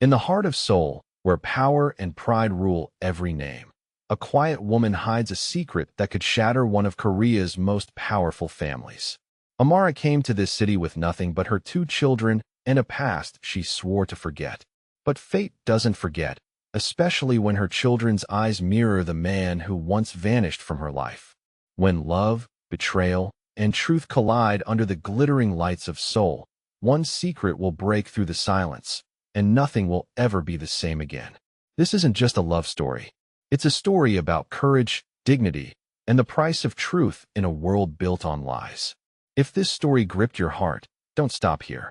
In the heart of Seoul, where power and pride rule every name, a quiet woman hides a secret that could shatter one of Korea's most powerful families. Amara came to this city with nothing but her 2 children and a past she swore to forget. But fate doesn't forget, especially when her children's eyes mirror the man who once vanished from her life. When love, betrayal, and truth collide under the glittering lights of Seoul, one secret will break through the silence, and nothing will ever be the same again. This isn't just a love story. It's a story about courage, dignity, and the price of truth in a world built on lies. If this story gripped your heart, don't stop here.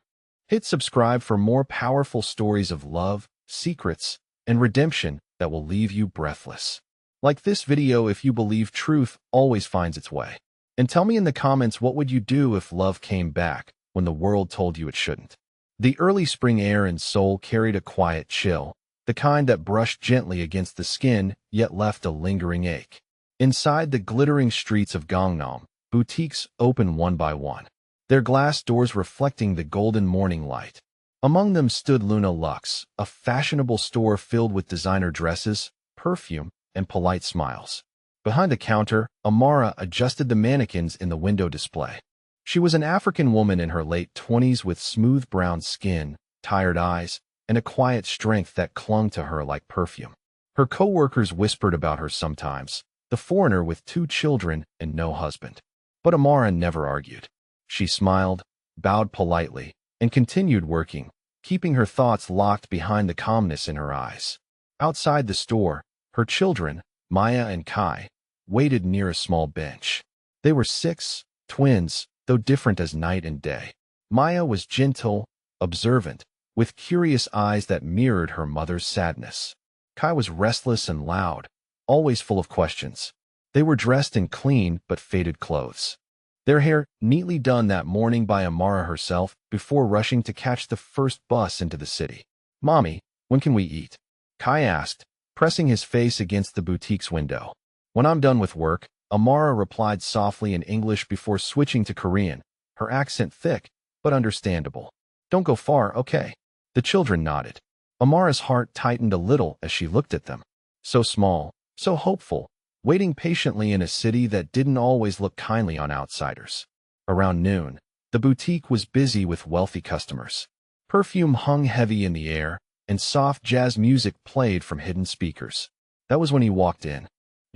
Hit subscribe for more powerful stories of love, secrets, and redemption that will leave you breathless. Like this video if you believe truth always finds its way. And tell me in the comments, what would you do if love came back when the world told you it shouldn't? The early spring air in Seoul carried a quiet chill, the kind that brushed gently against the skin yet left a lingering ache. Inside the glittering streets of Gangnam, boutiques opened one by one, their glass doors reflecting the golden morning light. Among them stood Luna Luxe, a fashionable store filled with designer dresses, perfume, and polite smiles. Behind the counter, Amara adjusted the mannequins in the window display. She was an African woman in her late 20s with smooth brown skin, tired eyes, and a quiet strength that clung to her like perfume. Her co-workers whispered about her sometimes, the foreigner with 2 children and no husband. But Amara never argued. She smiled, bowed politely, and continued working, keeping her thoughts locked behind the calmness in her eyes. Outside the store, her children, Maya and Kai, waited near a small bench. They were 6, twins, though different as night and day. Maya was gentle, observant, with curious eyes that mirrored her mother's sadness. Kai was restless and loud, always full of questions. They were dressed in clean but faded clothes, their hair neatly done that morning by Amara herself before rushing to catch the first bus into the city. "Mommy, when can we eat?" Kai asked, pressing his face against the boutique's window. "When I'm done with work," Amara replied softly in English before switching to Korean, her accent thick but understandable. "Don't go far, okay?" The children nodded. Amara's heart tightened a little as she looked at them. So small, so hopeful, waiting patiently in a city that didn't always look kindly on outsiders. Around noon, the boutique was busy with wealthy customers. Perfume hung heavy in the air, and soft jazz music played from hidden speakers. That was when he walked in.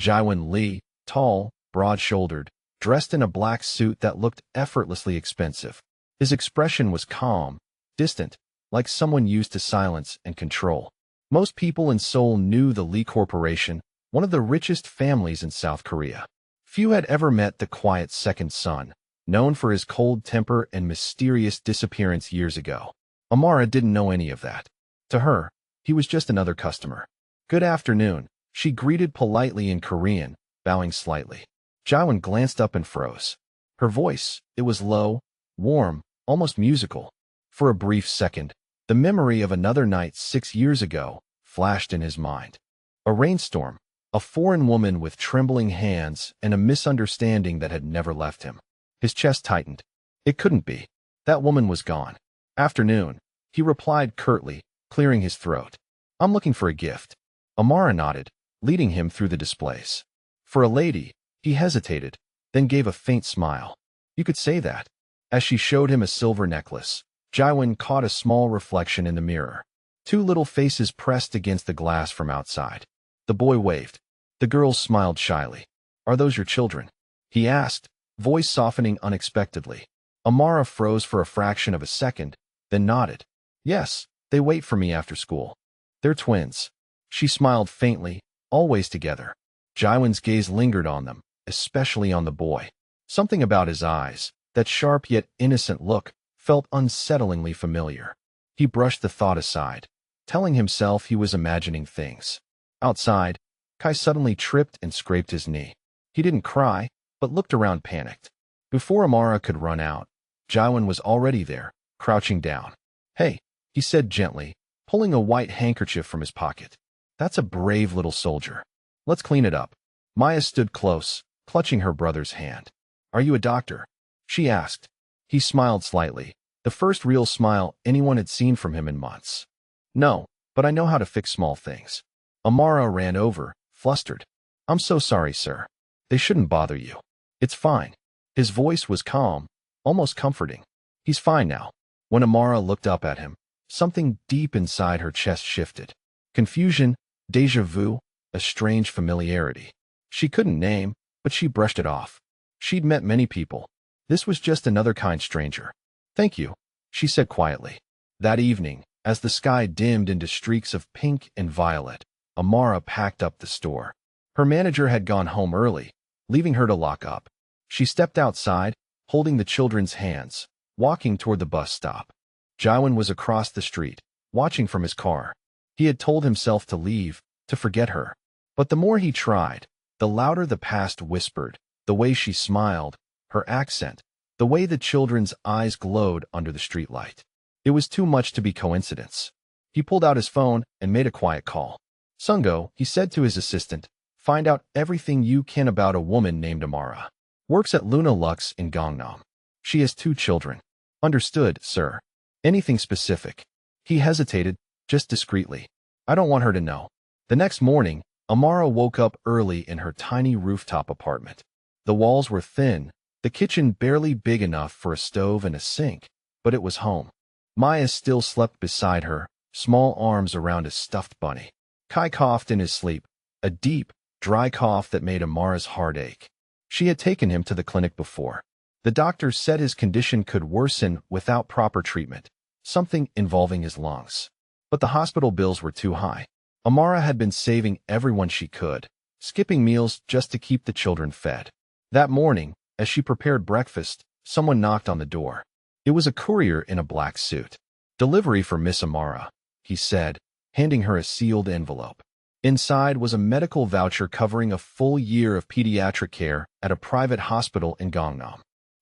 Jaewon Lee, tall, broad-shouldered, dressed in a black suit that looked effortlessly expensive. His expression was calm, distant, like someone used to silence and control. Most people in Seoul knew the Lee Corporation, one of the richest families in South Korea. Few had ever met the quiet second son, known for his cold temper and mysterious disappearance years ago. Amara didn't know any of that. To her, he was just another customer. "Good afternoon," she greeted politely in Korean, bowing slightly. Jaewon glanced up and froze. Her voice, it was low, warm, almost musical. For a brief second, the memory of another night 6 years ago flashed in his mind. A rainstorm, a foreign woman with trembling hands, and a misunderstanding that had never left him. His chest tightened. It couldn't be. That woman was gone. "Afternoon," he replied curtly, clearing his throat. "I'm looking for a gift." Amara nodded, leading him through the displays. "For a lady," he hesitated, then gave a faint smile. "You could say that." As she showed him a silver necklace, Jaewon caught a small reflection in the mirror. 2 little faces pressed against the glass from outside. The boy waved. The girl smiled shyly. "Are those your children?" he asked, voice softening unexpectedly. Amara froze for a fraction of a second, then nodded. "Yes, they wait for me after school. They're twins." She smiled faintly, always together. Jaewon's gaze lingered on them, especially on the boy. Something about his eyes, that sharp yet innocent look, felt unsettlingly familiar. He brushed the thought aside, telling himself he was imagining things. Outside, Kai suddenly tripped and scraped his knee. He didn't cry, but looked around panicked. Before Amara could run out, Jaewon was already there, crouching down. "Hey," he said gently, pulling a white handkerchief from his pocket. "That's a brave little soldier. Let's clean it up." Maya stood close, clutching her brother's hand. "Are you a doctor?" she asked. He smiled slightly, the first real smile anyone had seen from him in months. "No, but I know how to fix small things. Amara ran over, flustered. I'm so sorry, sir. They shouldn't bother you. It's fine. His voice was calm, almost comforting. He's fine now. When Amara looked up at him, something deep inside her chest shifted. Confusion, déjà vu, a strange familiarity. She couldn't name, but she brushed it off. She'd met many people. This was just another kind stranger. Thank you, she said quietly. That evening, as the sky dimmed into streaks of pink and violet, Amara packed up the store. Her manager had gone home early, leaving her to lock up. She stepped outside, holding the children's hands, walking toward the bus stop. Jaiwan was across the street, watching from his car. He had told himself to leave, to forget her. But the more he tried, the louder the past whispered, the way she smiled, her accent, the way the children's eyes glowed under the streetlight. It was too much to be coincidence. He pulled out his phone and made a quiet call. Sungo, he said to his assistant, find out everything you can about a woman named Amara. Works at Luna Lux in Gangnam. She has 2 children. Understood, sir. Anything specific? He hesitated, just discreetly. I don't want her to know. The next morning, Amara woke up early in her tiny rooftop apartment. The walls were thin, the kitchen barely big enough for a stove and a sink, but it was home. Maya still slept beside her, small arms around a stuffed bunny. Kai coughed in his sleep, a deep, dry cough that made Amara's heart ache. She had taken him to the clinic before. The doctor said his condition could worsen without proper treatment, something involving his lungs. But the hospital bills were too high. Amara had been saving everyone she could, skipping meals just to keep the children fed. That morning, as she prepared breakfast, someone knocked on the door. It was a courier in a black suit. Delivery for Miss Amara, he said, handing her a sealed envelope. Inside was a medical voucher covering a full year of pediatric care at a private hospital in Gangnam.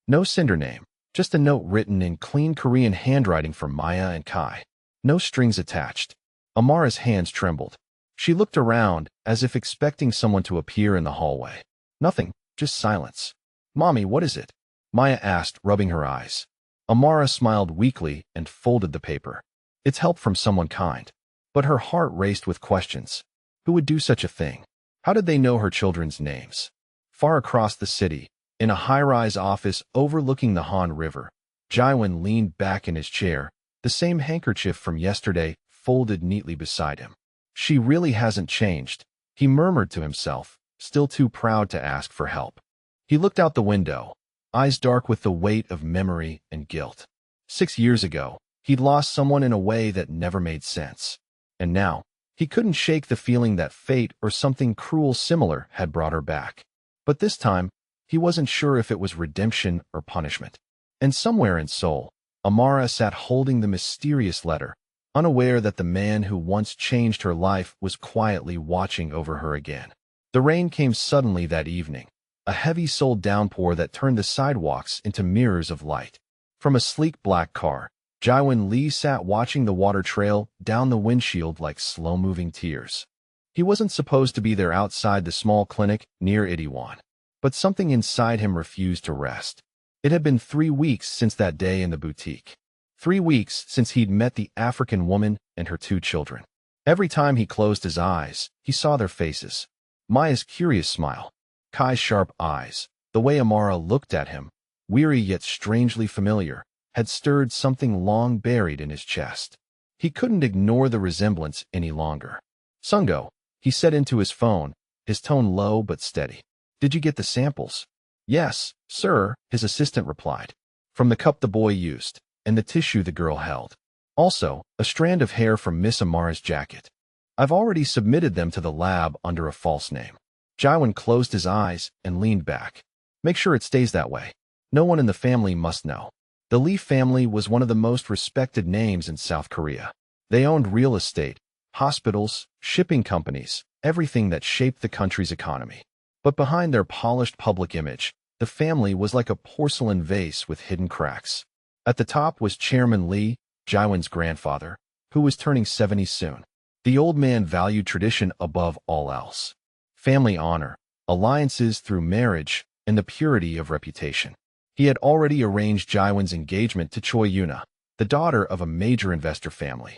No sender name, just a note written in clean Korean handwriting from Maya and Kai. No strings attached. Amara's hands trembled. She looked around, as if expecting someone to appear in the hallway. Nothing, just silence. Mommy, what is it? Maya asked, rubbing her eyes. Amara smiled weakly and folded the paper. It's help from someone kind. But her heart raced with questions. Who would do such a thing? How did they know her children's names? Far across the city, in a high-rise office overlooking the Han River, Jaiwan leaned back in his chair, the same handkerchief from yesterday folded neatly beside him. She really hasn't changed, he murmured to himself, still too proud to ask for help. He looked out the window, eyes dark with the weight of memory and guilt. 6 years ago, he'd lost someone in a way that never made sense. And now, he couldn't shake the feeling that fate or something cruel similar had brought her back. But this time, he wasn't sure if it was redemption or punishment. And somewhere in Seoul, Amara sat holding the mysterious letter, unaware that the man who once changed her life was quietly watching over her again. The rain came suddenly that evening, a heavy-soled downpour that turned the sidewalks into mirrors of light. From a sleek black car, Jaiwan Lee sat watching the water trail down the windshield like slow-moving tears. He wasn't supposed to be there outside the small clinic near Itaewon, but something inside him refused to rest. It had been 3 weeks since that day in the boutique. 3 weeks since he'd met the African woman and her 2 children. Every time he closed his eyes, he saw their faces. Maya's curious smile, Kai's sharp eyes, the way Amara looked at him, weary yet strangely familiar, had stirred something long buried in his chest. He couldn't ignore the resemblance any longer. Sungo, he said into his phone, his tone low but steady. Did you get the samples? Yes, sir, his assistant replied. From the cup the boy used, and the tissue the girl held. Also, a strand of hair from Miss Amara's jacket. I've already submitted them to the lab under a false name. Jaiwan closed his eyes and leaned back. Make sure it stays that way. No one in the family must know. The Lee family was one of the most respected names in South Korea. They owned real estate, hospitals, shipping companies, everything that shaped the country's economy. But behind their polished public image, the family was like a porcelain vase with hidden cracks. At the top was Chairman Lee, Jaiwan's grandfather, who was turning 70 soon. The old man valued tradition above all else. Family honor, alliances through marriage, and the purity of reputation. He had already arranged Jaiwan's engagement to Choi Yuna, the daughter of a major investor family.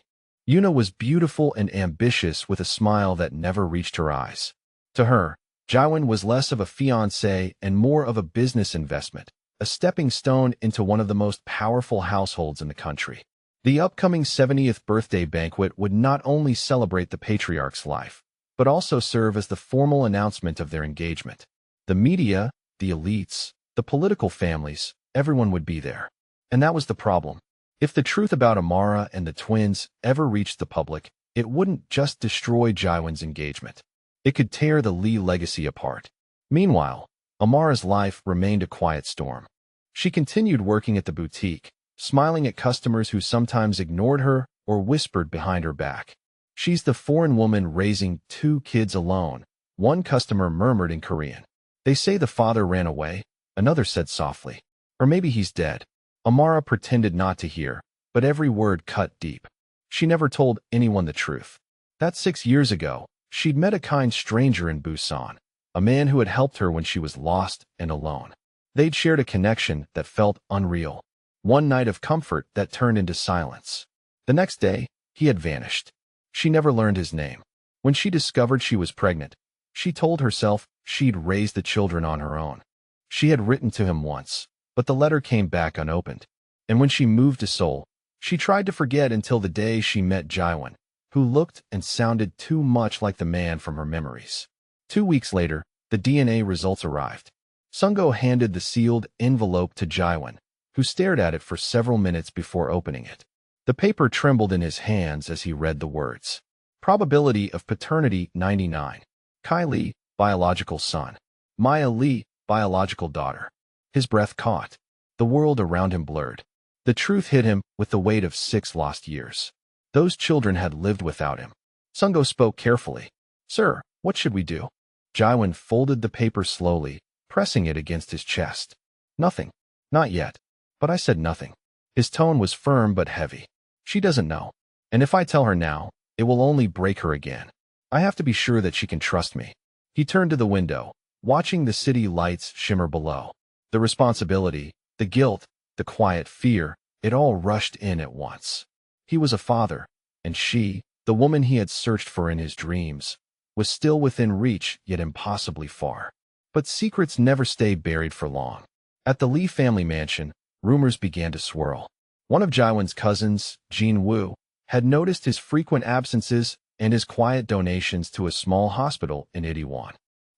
Yuna was beautiful and ambitious with a smile that never reached her eyes. To her, Jaiwan was less of a fiancé and more of a business investment, a stepping stone into one of the most powerful households in the country. The upcoming 70th birthday banquet would not only celebrate the patriarch's life, but also serve as the formal announcement of their engagement. The media, the elites, the political families, everyone would be there. And that was the problem. If the truth about Amara and the twins ever reached the public, it wouldn't just destroy Jaiwan's engagement. It could tear the Lee legacy apart. Meanwhile, Amara's life remained a quiet storm. She continued working at the boutique, smiling at customers who sometimes ignored her or whispered behind her back. "She's the foreign woman raising 2 kids alone," one customer murmured in Korean. "They say the father ran away," another said softly. "Or maybe he's dead." Amara pretended not to hear, but every word cut deep. She never told anyone the truth. That 6 years ago, she'd met a kind stranger in Busan, a man who had helped her when she was lost and alone. They'd shared a connection that felt unreal, one night of comfort that turned into silence. The next day, he had vanished. She never learned his name. When she discovered she was pregnant, she told herself she'd raised the children on her own. She had written to him once, but the letter came back unopened. And when she moved to Seoul, she tried to forget until the day she met Jaiwan, who looked and sounded too much like the man from her memories. 2 weeks later, the DNA results arrived. Sungo handed the sealed envelope to Jaiwan, who stared at it for several minutes before opening it. The paper trembled in his hands as he read the words. Probability of paternity 99. Kai Lee, biological son. Maya Lee, biological daughter. His breath caught. The world around him blurred. The truth hit him with the weight of 6 lost years. Those children had lived without him. Sungo spoke carefully. "Sir, what should we do?" Jaiwan folded the paper slowly, pressing it against his chest. "Nothing. Not yet." "But I said nothing." His tone was firm but heavy. "She doesn't know. And if I tell her now, it will only break her again. I have to be sure that she can trust me." He turned to the window, watching the city lights shimmer below. The responsibility, the guilt, the quiet fear, it all rushed in at once. He was a father, and she, the woman he had searched for in his dreams, was still within reach yet impossibly far. But secrets never stay buried for long. At the Lee family mansion, rumors began to swirl. One of Jaiwan's cousins, Jin Woo, had noticed his frequent absences and his quiet donations to a small hospital in Itaewon.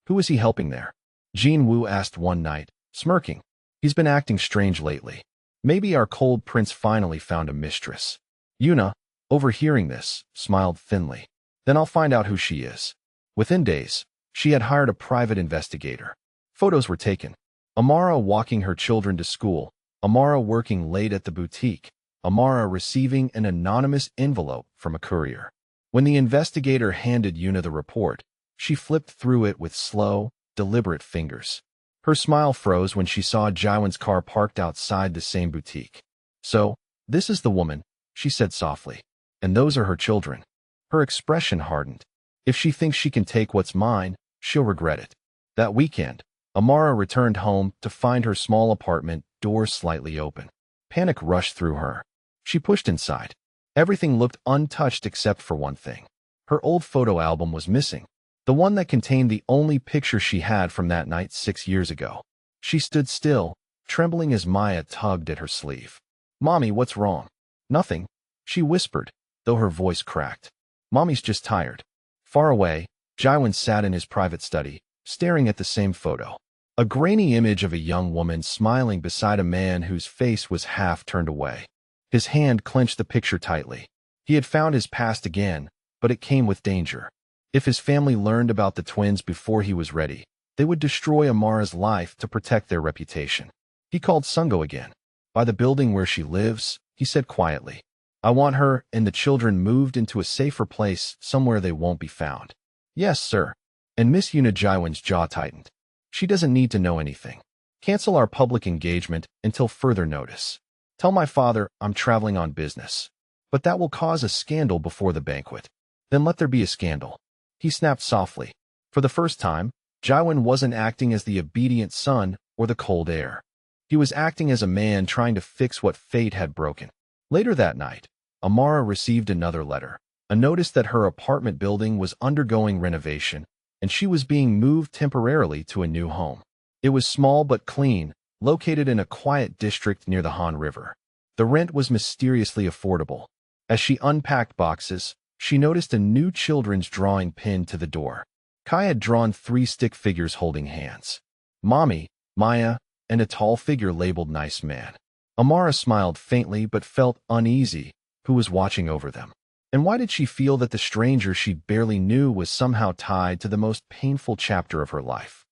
Who was he helping there? Jin Woo asked one night, smirking. "He's been acting strange lately. Maybe our cold prince finally found a mistress." Yuna, overhearing this, smiled thinly. "Then I'll find out who she is." Within days, she had hired a private investigator. Photos were taken. Amara walking her children to school, Amara working late at the boutique, Amara receiving an anonymous envelope from a courier. When the investigator handed Yuna the report, she flipped through it with slow, deliberate fingers. Her smile froze when she saw Jaiwan's car parked outside the same boutique. "So, this is the woman," she said softly. "And those are her children." Her expression hardened. If she thinks she can take what's mine, she'll regret it. That weekend, Amara returned home to find her small apartment door slightly open. Panic rushed through her. She pushed inside. Everything looked untouched except for one thing. Her old photo album was missing. The one that contained the only picture she had from that night 6 years ago. She stood still, trembling as Maya tugged at her sleeve. "Mommy, what's wrong?" "Nothing," she whispered, though her voice cracked. "Mommy's just tired." Far away, Jaiwan sat in his private study, staring at the same photo. A grainy image of a young woman smiling beside a man whose face was half turned away. His hand clenched the picture tightly. He had found his past again, but it came with danger. If his family learned about the twins before he was ready, they would destroy Amara's life to protect their reputation. He called Sungo again. "By the building where she lives," he said quietly. "I want her and the children moved into a safer place, somewhere they won't be found." "Yes, sir." And Miss Yuna Jaiwan's jaw tightened. "She doesn't need to know anything. Cancel our public engagement until further notice. Tell my father I'm traveling on business. But that will cause a scandal before the banquet. Then let there be a scandal." He snapped softly. For the first time, Jaiwan wasn't acting as the obedient son or the cold heir. He was acting as a man trying to fix what fate had broken. Later that night, Amara received another letter, a notice that her apartment building was undergoing renovation, and she was being moved temporarily to a new home. It was small but clean, located in a quiet district near the Han River. The rent was mysteriously affordable. As she unpacked boxes, she noticed a new children's drawing pinned to the door. Kai had drawn 3 stick figures holding hands. Mommy, Maya, and a tall figure labeled Nice Man. Amara smiled faintly but felt uneasy. Who was watching over them? And why did she feel that the stranger she barely knew was somehow tied to the most painful chapter of her life?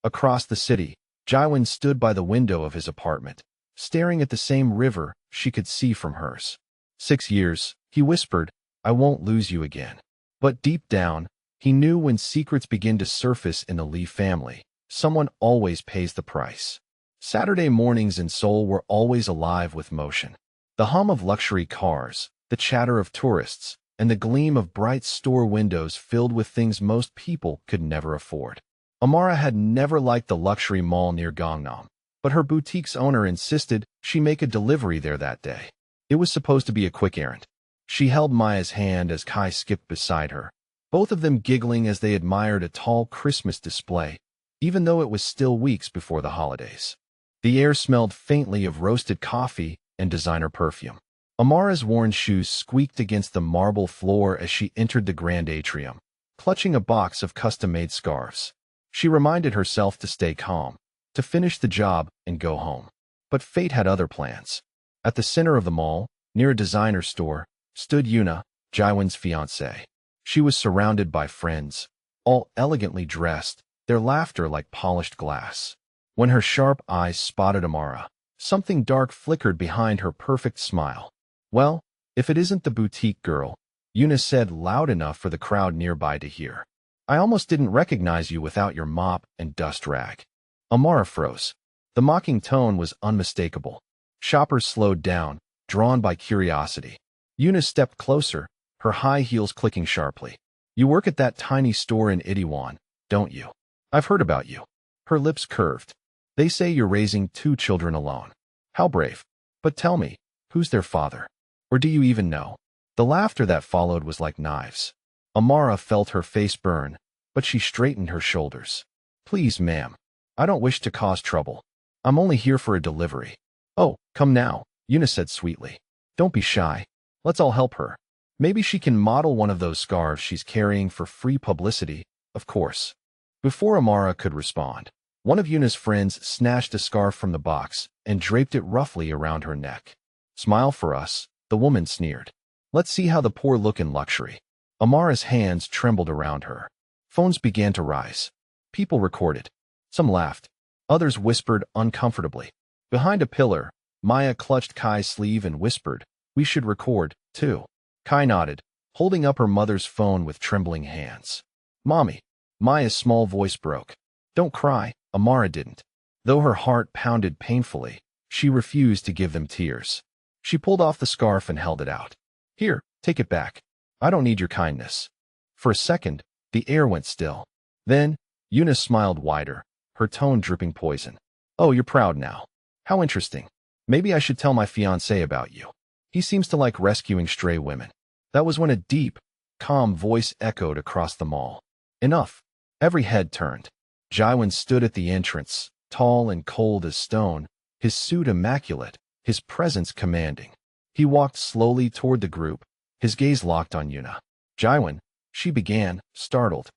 Across the city, Jaiwin stood by the window of his apartment, staring at the same river she could see from hers. 6 years, he whispered, I won't lose you again. But deep down, he knew when secrets begin to surface in the Lee family, someone always pays the price. Saturday mornings in Seoul were always alive with motion. The hum of luxury cars, the chatter of tourists, and the gleam of bright store windows filled with things most people could never afford. Amara had never liked the luxury mall near Gangnam, but her boutique's owner insisted she make a delivery there that day. It was supposed to be a quick errand. She held Maya's hand as Kai skipped beside her, both of them giggling as they admired a tall Christmas display, even though it was still weeks before the holidays. The air smelled faintly of roasted coffee and designer perfume. Amara's worn shoes squeaked against the marble floor as she entered the grand atrium, clutching a box of custom-made scarves. She reminded herself to stay calm, to finish the job and go home. But fate had other plans. At the center of the mall, near a designer store, stood Yuna, Jaiwin's fiancée. She was surrounded by friends, all elegantly dressed, their laughter like polished glass. When her sharp eyes spotted Amara, something dark flickered behind her perfect smile. Well, if it isn't the boutique girl, Yuna said loud enough for the crowd nearby to hear. I almost didn't recognize you without your mop and dust rag. Amara froze. The mocking tone was unmistakable. Shoppers slowed down, drawn by curiosity. Yuna stepped closer, her high heels clicking sharply. You work at that tiny store in Itaewon, don't you? I've heard about you. Her lips curved. They say you're raising 2 children alone. How brave. But tell me, who's their father? Or do you even know? The laughter that followed was like knives. Amara felt her face burn, but she straightened her shoulders. Please, ma'am. I don't wish to cause trouble. I'm only here for a delivery. Oh, come now, Yuna said sweetly. Don't be shy. Let's all help her. Maybe she can model one of those scarves she's carrying for free publicity, of course. Before Amara could respond, one of Yuna's friends snatched a scarf from the box and draped it roughly around her neck. Smile for us, the woman sneered. Let's see how the poor look in luxury. Amara's hands trembled around her. Phones began to rise. People recorded. Some laughed. Others whispered uncomfortably. Behind a pillar, Maya clutched Kai's sleeve and whispered, we should record, too. Kai nodded, holding up her mother's phone with trembling hands. Mommy. Maya's small voice broke. Don't cry. Amara didn't. Though her heart pounded painfully, she refused to give them tears. She pulled off the scarf and held it out. Here, take it back. I don't need your kindness. For a second, the air went still. Then, Yuna smiled wider, her tone dripping poison. Oh, you're proud now. How interesting. Maybe I should tell my fiancé about you. He seems to like rescuing stray women. That was when a deep, calm voice echoed across the mall. Enough. Every head turned. Jaiwin stood at the entrance, tall and cold as stone, his suit immaculate, his presence commanding. He walked slowly toward the group, his gaze locked on Yuna. Jaiwin, she began, startled.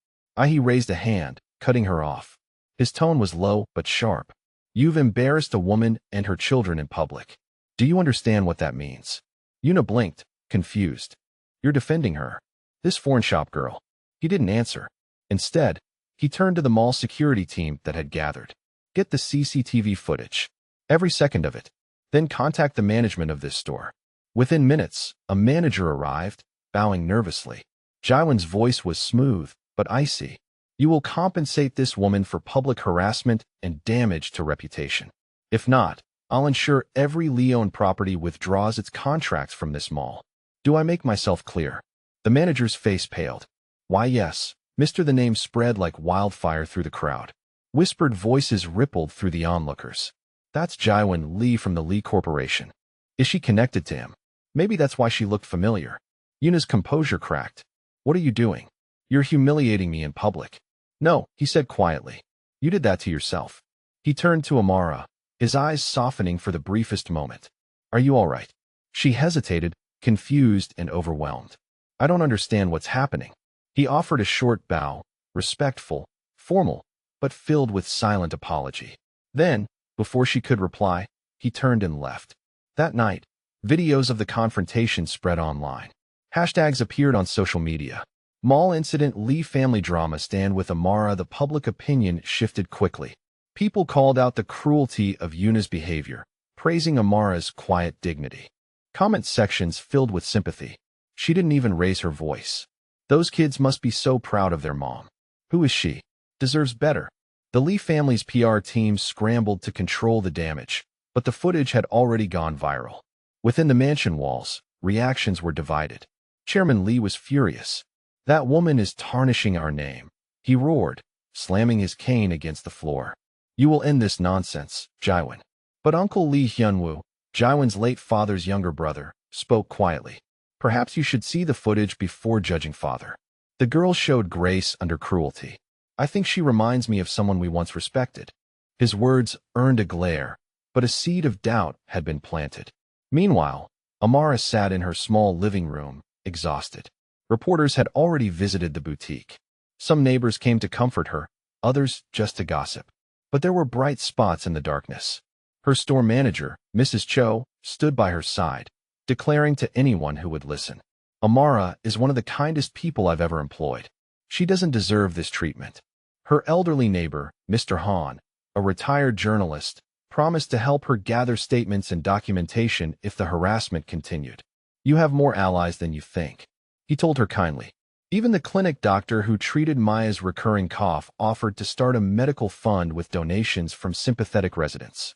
He raised a hand, cutting her off. His tone was low but sharp. You've embarrassed a woman and her children in public. Do you understand what that means? Yuna blinked, confused. You're defending her. This foreign shop girl. He didn't answer. Instead, he turned to the mall security team that had gathered. Get the CCTV footage. Every second of it. Then contact the management of this store. Within minutes, a manager arrived, bowing nervously. Jaiwin's voice was smooth, but icy. You will compensate this woman for public harassment and damage to reputation. If not, I'll ensure every Lee-owned property withdraws its contracts from this mall. Do I make myself clear? The manager's face paled. Why, yes, Mr. The name spread like wildfire through the crowd. Whispered voices rippled through the onlookers. That's Jaiwin Lee from the Lee Corporation. Is she connected to him? Maybe that's why she looked familiar. Yuna's composure cracked. What are you doing? You're humiliating me in public. No, he said quietly. You did that to yourself. He turned to Amara, his eyes softening for the briefest moment. Are you all right? She hesitated, confused and overwhelmed. I don't understand what's happening. He offered a short bow, respectful, formal, but filled with silent apology. Then, before she could reply, he turned and left. That night, videos of the confrontation spread online. Hashtags appeared on social media. Mall incident Lee family drama stand with Amara. The public opinion shifted quickly. People called out the cruelty of Yuna's behavior, praising Amara's quiet dignity. Comment sections filled with sympathy. She didn't even raise her voice. Those kids must be so proud of their mom. Who is she? Deserves better. The Lee family's PR team scrambled to control the damage, but the footage had already gone viral. Within the mansion walls, reactions were divided. Chairman Lee was furious. That woman is tarnishing our name, he roared, slamming his cane against the floor. You will end this nonsense, Jaiwon. But Uncle Lee Hyunwoo, Jaiwon's late father's younger brother, spoke quietly. Perhaps you should see the footage before judging father. The girl showed grace under cruelty. I think she reminds me of someone we once respected. His words earned a glare, but a seed of doubt had been planted. Meanwhile, Amara sat in her small living room, exhausted. Reporters had already visited the boutique. Some neighbors came to comfort her, others just to gossip. But there were bright spots in the darkness. Her store manager, Mrs. Cho, stood by her side, declaring to anyone who would listen, Amara is one of the kindest people I've ever employed. She doesn't deserve this treatment. Her elderly neighbor, Mr. Han, a retired journalist, promised to help her gather statements and documentation if the harassment continued. You have more allies than you think, he told her kindly. Even the clinic doctor who treated Maya's recurring cough offered to start a medical fund with donations from sympathetic residents.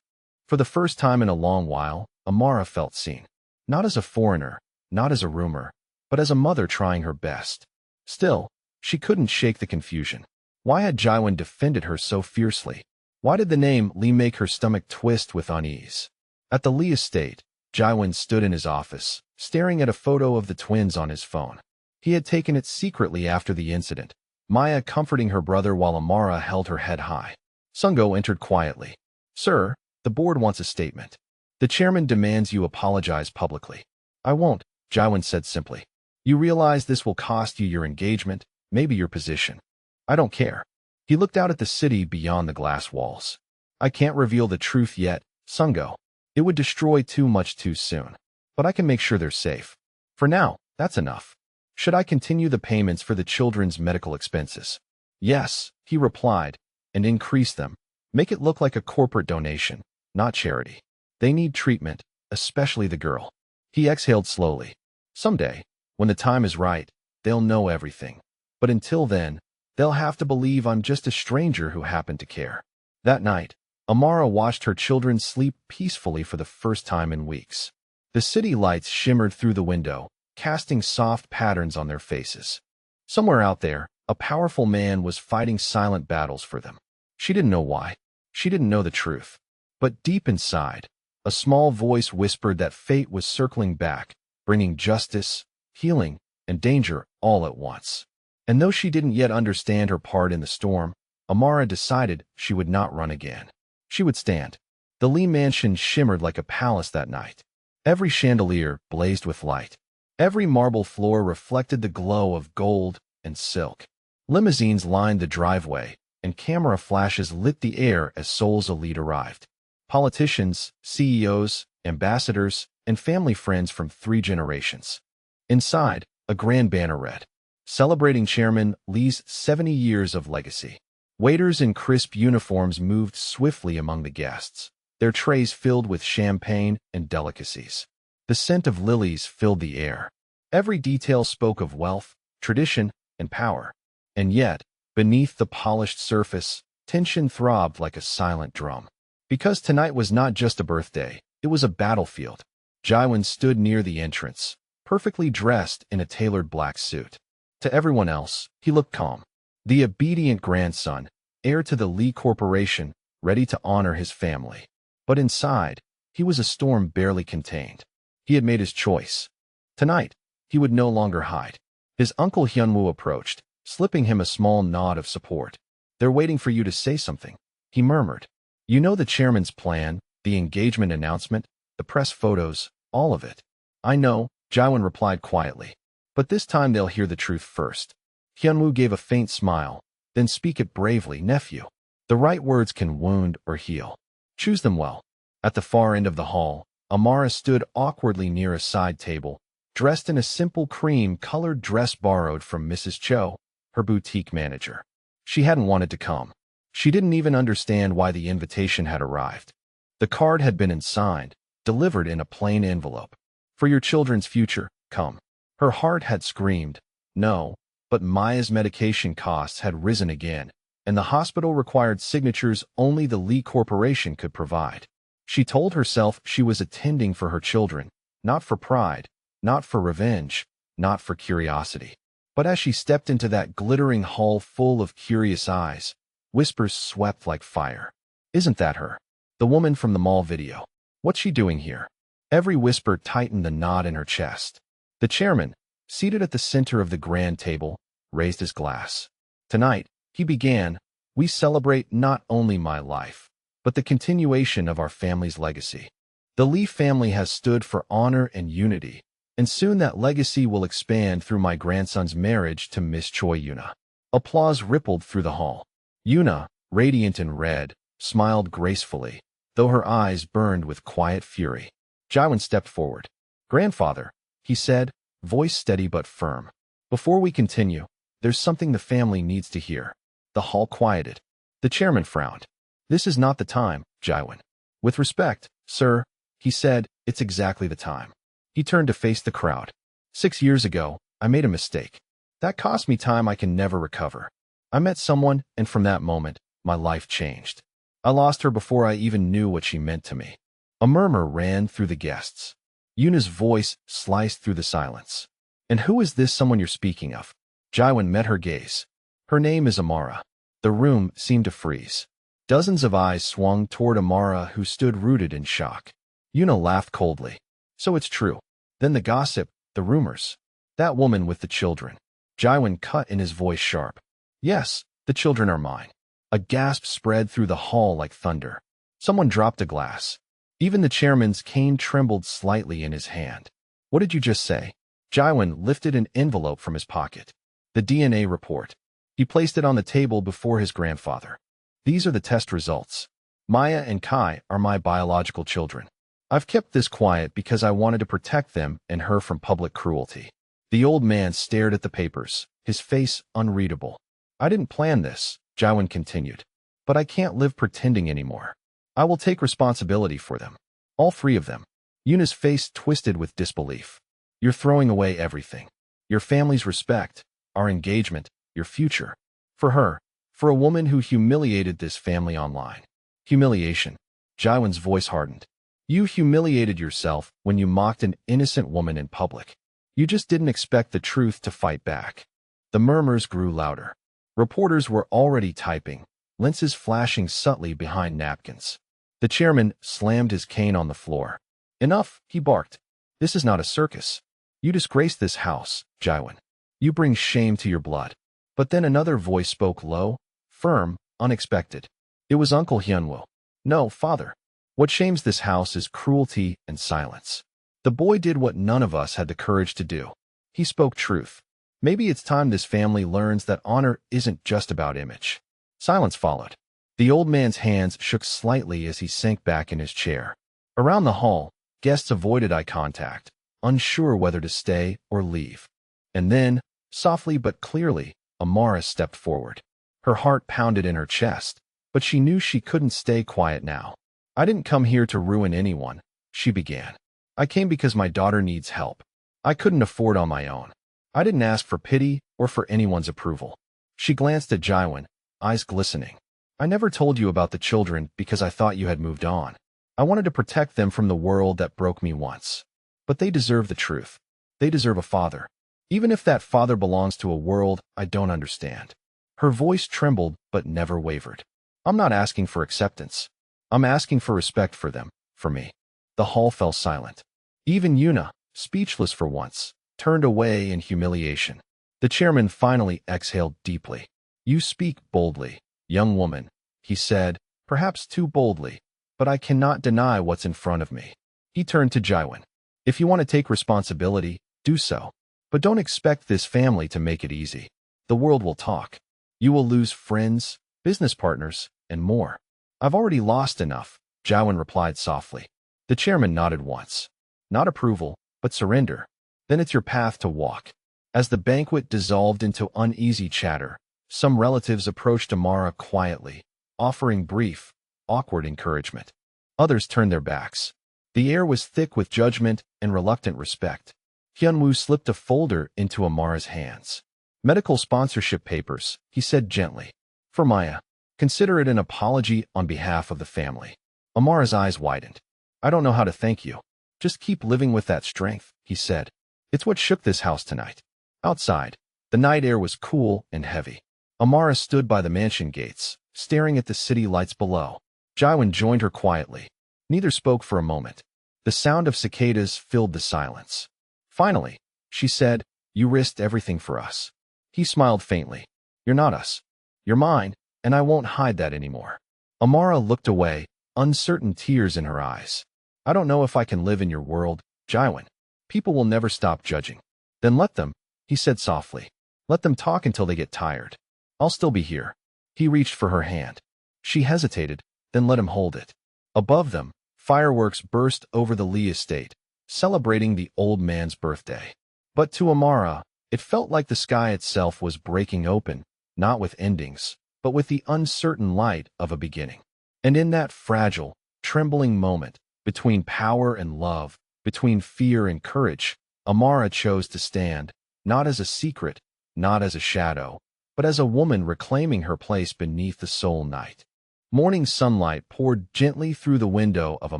For the first time in a long while, Amara felt seen. Not as a foreigner, not as a rumor, but as a mother trying her best. Still, she couldn't shake the confusion. Why had Jaiwon defended her so fiercely? Why did the name Lee make her stomach twist with unease? At the Lee estate, Jaiwon stood in his office, staring at a photo of the twins on his phone. He had taken it secretly after the incident, Maya comforting her brother while Amara held her head high. Sungo entered quietly. Sir, the board wants a statement. The chairman demands you apologize publicly. I won't, Jaiwon said simply. You realize this will cost you your engagement, maybe your position. I don't care. He looked out at the city beyond the glass walls. I can't reveal the truth yet, Sungo. It would destroy too much too soon. But I can make sure they're safe. For now, that's enough. Should I continue the payments for the children's medical expenses? Yes, he replied, and increase them. Make it look like a corporate donation, not charity. They need treatment, especially the girl. He exhaled slowly. Someday, when the time is right, they'll know everything. But until then, they'll have to believe I'm just a stranger who happened to care. That night, Amara watched her children sleep peacefully for the first time in weeks. The city lights shimmered through the window, casting soft patterns on their faces. Somewhere out there, a powerful man was fighting silent battles for them. She didn't know why. She didn't know the truth. But deep inside, a small voice whispered that fate was circling back, bringing justice, healing, and danger all at once. And though she didn't yet understand her part in the storm, Amara decided she would not run again. She would stand. The Lee mansion shimmered like a palace that night. Every chandelier blazed with light. Every marble floor reflected the glow of gold and silk. Limousines lined the driveway, and camera flashes lit the air as Seoul's elite arrived. Politicians, CEOs, ambassadors, and family friends from 3 generations. Inside, a grand banner read, celebrating Chairman Lee's 70 years of legacy. Waiters in crisp uniforms moved swiftly among the guests, their trays filled with champagne and delicacies. The scent of lilies filled the air. Every detail spoke of wealth, tradition, and power. And yet, beneath the polished surface, tension throbbed like a silent drum. Because tonight was not just a birthday, it was a battlefield. Jaiwon stood near the entrance, perfectly dressed in a tailored black suit. To everyone else, he looked calm. The obedient grandson, heir to the Lee Corporation, ready to honor his family. But inside, he was a storm barely contained. He had made his choice. Tonight, he would no longer hide. His uncle Hyunwoo approached, slipping him a small nod of support. "They're waiting for you to say something," he murmured. "You know the chairman's plan, the engagement announcement, the press photos, all of it." "I know," Jaewon replied quietly. "But this time they'll hear the truth first." Hyunwoo gave a faint smile. "Then speak it bravely, nephew. The right words can wound or heal. Choose them well." At the far end of the hall, Amara stood awkwardly near a side table, dressed in a simple cream-colored dress borrowed from Mrs. Cho, her boutique manager. She hadn't wanted to come. She didn't even understand why the invitation had arrived. The card had been signed, delivered in a plain envelope. "For your children's future, come." Her heart had screamed, no, but Maya's medication costs had risen again, and the hospital required signatures only the Lee Corporation could provide. She told herself she was attending for her children, not for pride, not for revenge, not for curiosity. But as she stepped into that glittering hall full of curious eyes, whispers swept like fire. "Isn't that her? The woman from the mall video? What's she doing here?" Every whisper tightened the knot in her chest. The chairman, seated at the center of the grand table, raised his glass. "Tonight," he began, "we celebrate not only my life, but the continuation of our family's legacy. The Lee family has stood for honor and unity, and soon that legacy will expand through my grandson's marriage to Miss Choi Yuna." Applause rippled through the hall. Yuna, radiant in red, smiled gracefully, though her eyes burned with quiet fury. Jaewon stepped forward. "Grandfather," he said, voice steady but firm. "Before we continue, there's something the family needs to hear." The hall quieted. The chairman frowned. "This is not the time, Jaewon." "With respect, sir," he said, "it's exactly the time." He turned to face the crowd. 6 years ago, I made a mistake. That cost me time I can never recover. I met someone, and from that moment, my life changed. I lost her before I even knew what she meant to me." A murmur ran through the guests. Yuna's voice sliced through the silence. "And who is this someone you're speaking of?" Jaewon met her gaze. "Her name is Amara." The room seemed to freeze. Dozens of eyes swung toward Amara, who stood rooted in shock. Yuna laughed coldly. "So it's true. Then the gossip, the rumors. That woman with the children." Jaewon cut in his voice sharp. "Yes, the children are mine." A gasp spread through the hall like thunder. Someone dropped a glass. Even the chairman's cane trembled slightly in his hand. "What did you just say?" Jaewon lifted an envelope from his pocket. The DNA report. He placed it on the table before his grandfather. "These are the test results. Maya and Kai are my biological children. I've kept this quiet because I wanted to protect them and her from public cruelty." The old man stared at the papers, his face unreadable. "I didn't plan this," Jaewon continued, "but I can't live pretending anymore. I will take responsibility for them. All 3 of them." Yuna's face twisted with disbelief. "You're throwing away everything. Your family's respect, our engagement, your future. For her, for a woman who humiliated this family online." Humiliation. Jaewon's voice hardened. "You humiliated yourself when you mocked an innocent woman in public. You just didn't expect the truth to fight back." The murmurs grew louder. Reporters were already typing, lenses flashing subtly behind napkins. The chairman slammed his cane on the floor. "Enough," he barked. "This is not a circus. You disgrace this house, Jaewon. You bring shame to your blood." But then another voice spoke low, firm, unexpected. It was Uncle Hyunwoo. "No, father. What shames this house is cruelty and silence. The boy did what none of us had the courage to do. He spoke truth. Maybe it's time this family learns that honor isn't just about image." Silence followed. The old man's hands shook slightly as he sank back in his chair. Around the hall, guests avoided eye contact, unsure whether to stay or leave. And then, softly but clearly, Amara stepped forward. Her heart pounded in her chest, but she knew she couldn't stay quiet now. "I didn't come here to ruin anyone," she began. "I came because my daughter needs help. I couldn't afford on my own. I didn't ask for pity or for anyone's approval." She glanced at Jaewon, eyes glistening. "I never told you about the children because I thought you had moved on. I wanted to protect them from the world that broke me once. But they deserve the truth. They deserve a father. Even if that father belongs to a world I don't understand." Her voice trembled but never wavered. "I'm not asking for acceptance. I'm asking for respect for them, for me." The hall fell silent. Even Yuna, speechless for once, turned away in humiliation. The chairman finally exhaled deeply. "You speak boldly, young woman," he said, perhaps too boldly, "but I cannot deny what's in front of me." He turned to Jaiwan. "If you want to take responsibility, do so. But don't expect this family to make it easy. The world will talk. You will lose friends, business partners, and more." "I've already lost enough," Jaiwan replied softly. The chairman nodded once. Not approval, but surrender. "Then it's your path to walk." As the banquet dissolved into uneasy chatter, some relatives approached Amara quietly, offering brief, awkward encouragement. Others turned their backs. The air was thick with judgment and reluctant respect. Hyunwoo slipped a folder into Amara's hands. "Medical sponsorship papers," he said gently. "For Maya. Consider it an apology on behalf of the family." Amara's eyes widened. "I don't know how to thank you. Just keep living with that strength," he said. "It's what shook this house tonight." Outside, the night air was cool and heavy. Amara stood by the mansion gates, staring at the city lights below. Jaiwan joined her quietly. Neither spoke for a moment. The sound of cicadas filled the silence. Finally, she said, "You risked everything for us." He smiled faintly. "You're not us. You're mine, and I won't hide that anymore." Amara looked away, uncertain tears in her eyes. "I don't know if I can live in your world, Jaiwan. People will never stop judging." "Then let them," he said softly. "Let them talk until they get tired. I'll still be here." He reached for her hand. She hesitated, then let him hold it. Above them, fireworks burst over the Lee estate, celebrating the old man's birthday. But to Amara, it felt like the sky itself was breaking open, not with endings, but with the uncertain light of a beginning. And in that fragile, trembling moment, between power and love, between fear and courage, Amara chose to stand, not as a secret, not as a shadow, but as a woman reclaiming her place beneath the soul night. Morning sunlight poured gently through the window of a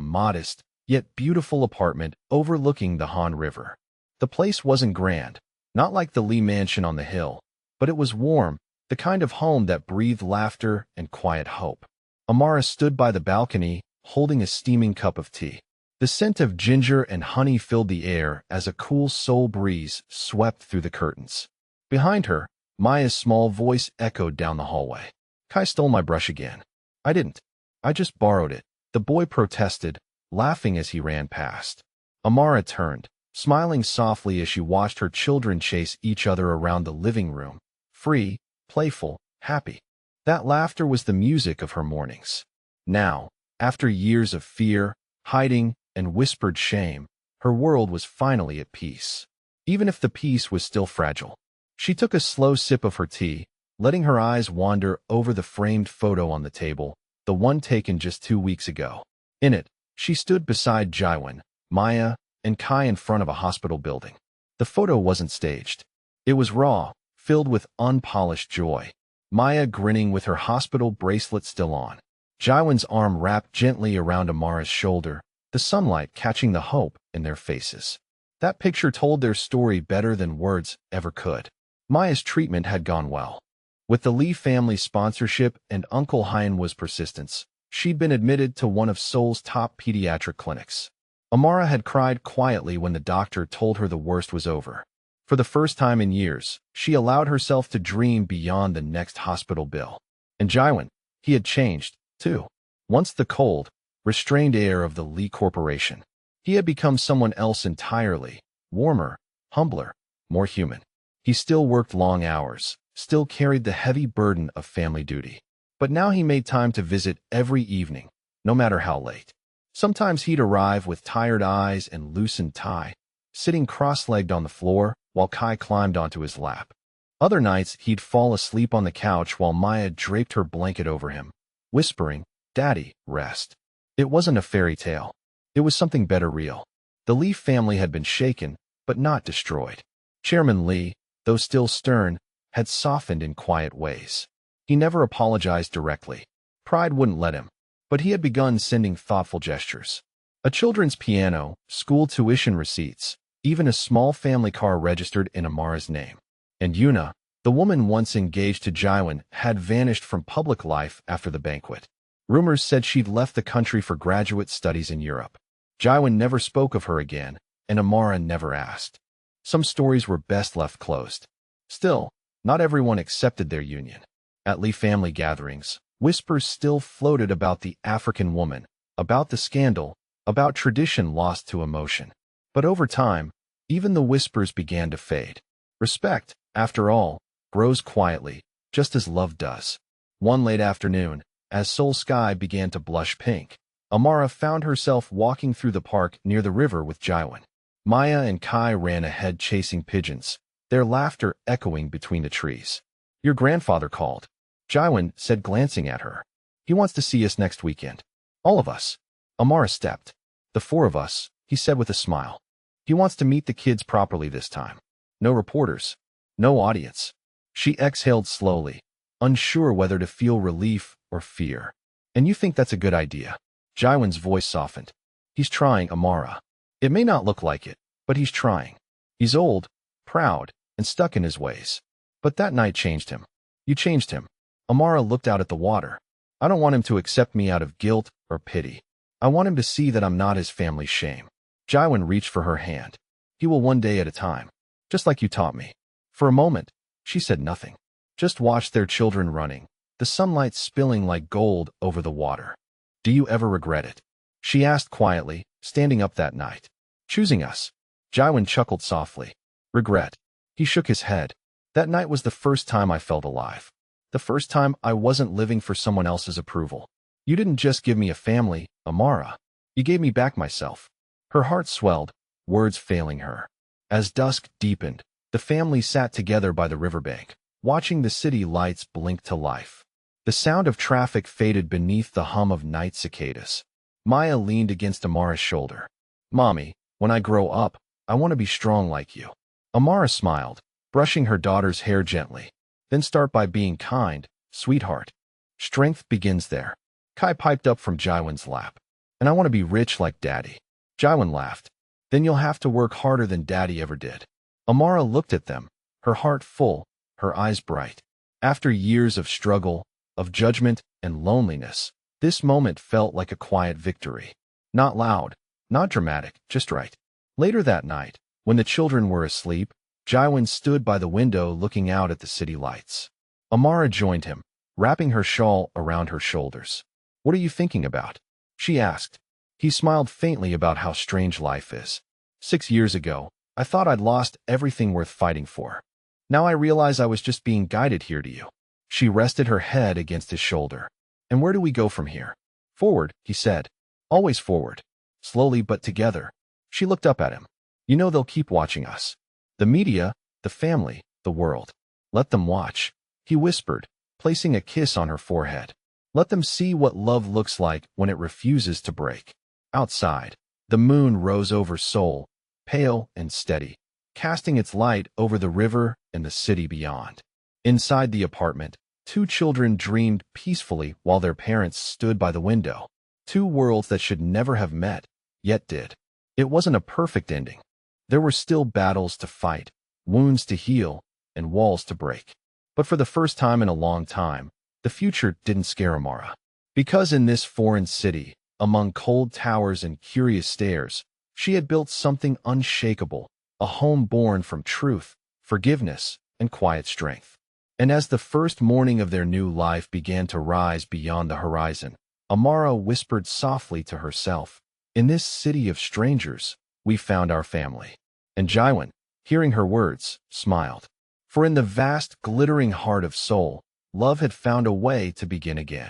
modest, yet beautiful apartment overlooking the Han River. The place wasn't grand, not like the Lee mansion on the hill, but it was warm, the kind of home that breathed laughter and quiet hope. Amara stood by the balcony, holding a steaming cup of tea. The scent of ginger and honey filled the air as a cool soul breeze swept through the curtains. Behind her, Maya's small voice echoed down the hallway. "Kai stole my brush again." "I didn't. I just borrowed it," the boy protested, laughing as he ran past. Amara turned, smiling softly as she watched her children chase each other around the living room, free, playful, happy. That laughter was the music of her mornings. Now, after years of fear, hiding, and whispered shame, her world was finally at peace. Even if the peace was still fragile. She took a slow sip of her tea, letting her eyes wander over the framed photo on the table, the one taken just 2 weeks ago. In it, she stood beside Jaiwan, Maya, and Kai in front of a hospital building. The photo wasn't staged. It was raw, filled with unpolished joy. Maya grinning with her hospital bracelet still on. Jaiwan's arm wrapped gently around Amara's shoulder, the sunlight catching the hope in their faces. That picture told their story better than words ever could. Maya's treatment had gone well. With the Lee family's sponsorship and Uncle Hyunwoo's persistence, she'd been admitted to one of Seoul's top pediatric clinics. Amara had cried quietly when the doctor told her the worst was over. For the first time in years, she allowed herself to dream beyond the next hospital bill. And Jaiwan, he had changed, too. Once the cold, restrained air of the Lee Corporation, he had become someone else entirely, warmer, humbler, more human. He still worked long hours, still carried the heavy burden of family duty. But now he made time to visit every evening, no matter how late. Sometimes he'd arrive with tired eyes and loosened tie, sitting cross-legged on the floor while Kai climbed onto his lap. Other nights he'd fall asleep on the couch while Maya draped her blanket over him, whispering, "Daddy, rest." It wasn't a fairy tale. It was something better real. The Lee family had been shaken, but not destroyed. Chairman Lee, though still stern, had softened in quiet ways. He never apologized directly. Pride wouldn't let him, but he had begun sending thoughtful gestures. A children's piano, school tuition receipts, even a small family car registered in Amara's name. And Yuna, the woman once engaged to Jaiwan, had vanished from public life after the banquet. Rumors said she'd left the country for graduate studies in Europe. Jaiwan never spoke of her again, and Amara never asked. Some stories were best left closed. Still, not everyone accepted their union. At Lee family gatherings, whispers still floated about the African woman, about the scandal, about tradition lost to emotion. But over time, even the whispers began to fade. Respect, after all, grows quietly, just as love does. One late afternoon, as Seoul sky began to blush pink, Amara found herself walking through the park near the river with Jaiwan. Maya and Kai ran ahead chasing pigeons, their laughter echoing between the trees. "Your grandfather called," Jaiwan said, glancing at her. "He wants to see us next weekend. All of us." Amara stepped. "The four of us," he said with a smile. "He wants to meet the kids properly this time. No reporters. No audience." She exhaled slowly, unsure whether to feel relief or fear. "And you think that's a good idea?" Jaiwan's voice softened. "He's trying, Amara. It may not look like it, but he's trying. He's old, proud, and stuck in his ways. But that night changed him. You changed him." Amara looked out at the water. "I don't want him to accept me out of guilt or pity. I want him to see that I'm not his family's shame." Jaiwan reached for her hand. "He will, one day at a time, just like you taught me." For a moment, she said nothing. Just watched their children running, the sunlight spilling like gold over the water. "Do you ever regret it?" she asked quietly, standing up that night. "Choosing us?" Jaiwan chuckled softly. "Regret." He shook his head. "That night was the first time I felt alive. The first time I wasn't living for someone else's approval. You didn't just give me a family, Amara. You gave me back myself." Her heart swelled, words failing her. As dusk deepened, the family sat together by the riverbank, watching the city lights blink to life. The sound of traffic faded beneath the hum of night cicadas. Maya leaned against Amara's shoulder. "Mommy, when I grow up, I want to be strong like you." Amara smiled, brushing her daughter's hair gently. "Then start by being kind, sweetheart. Strength begins there." Kai piped up from Jaiwan's lap. "And I want to be rich like Daddy." Jaiwan laughed. "Then you'll have to work harder than Daddy ever did." Amara looked at them, her heart full, her eyes bright. After years of struggle, of judgment and loneliness, this moment felt like a quiet victory. Not loud, not dramatic, just right. Later that night, when the children were asleep, Jaiwan stood by the window looking out at the city lights. Amara joined him, wrapping her shawl around her shoulders. "What are you thinking about?" she asked. He smiled faintly about how strange life is. 6 years ago, I thought I'd lost everything worth fighting for. Now I realize I was just being guided here to you." She rested her head against his shoulder. "And where do we go from here?" "Forward," he said. "Always forward. Slowly but together." She looked up at him. "You know they'll keep watching us. The media, the family, the world. Let them watch," he whispered, placing a kiss on her forehead. "Let them see what love looks like when it refuses to break." Outside, the moon rose over Seoul, pale and steady, casting its light over the river and the city beyond. Inside the apartment, 2 children dreamed peacefully while their parents stood by the window. 2 worlds that should never have met, yet did. It wasn't a perfect ending. There were still battles to fight, wounds to heal, and walls to break. But for the first time in a long time, the future didn't scare Amara. Because in this foreign city, among cold towers and curious stares, she had built something unshakable, a home born from truth, forgiveness, and quiet strength. And as the first morning of their new life began to rise beyond the horizon, Amara whispered softly to herself, "In this city of strangers, we found our family." And Jaiwan, hearing her words, smiled. For in the vast, glittering heart of Seoul, love had found a way to begin again.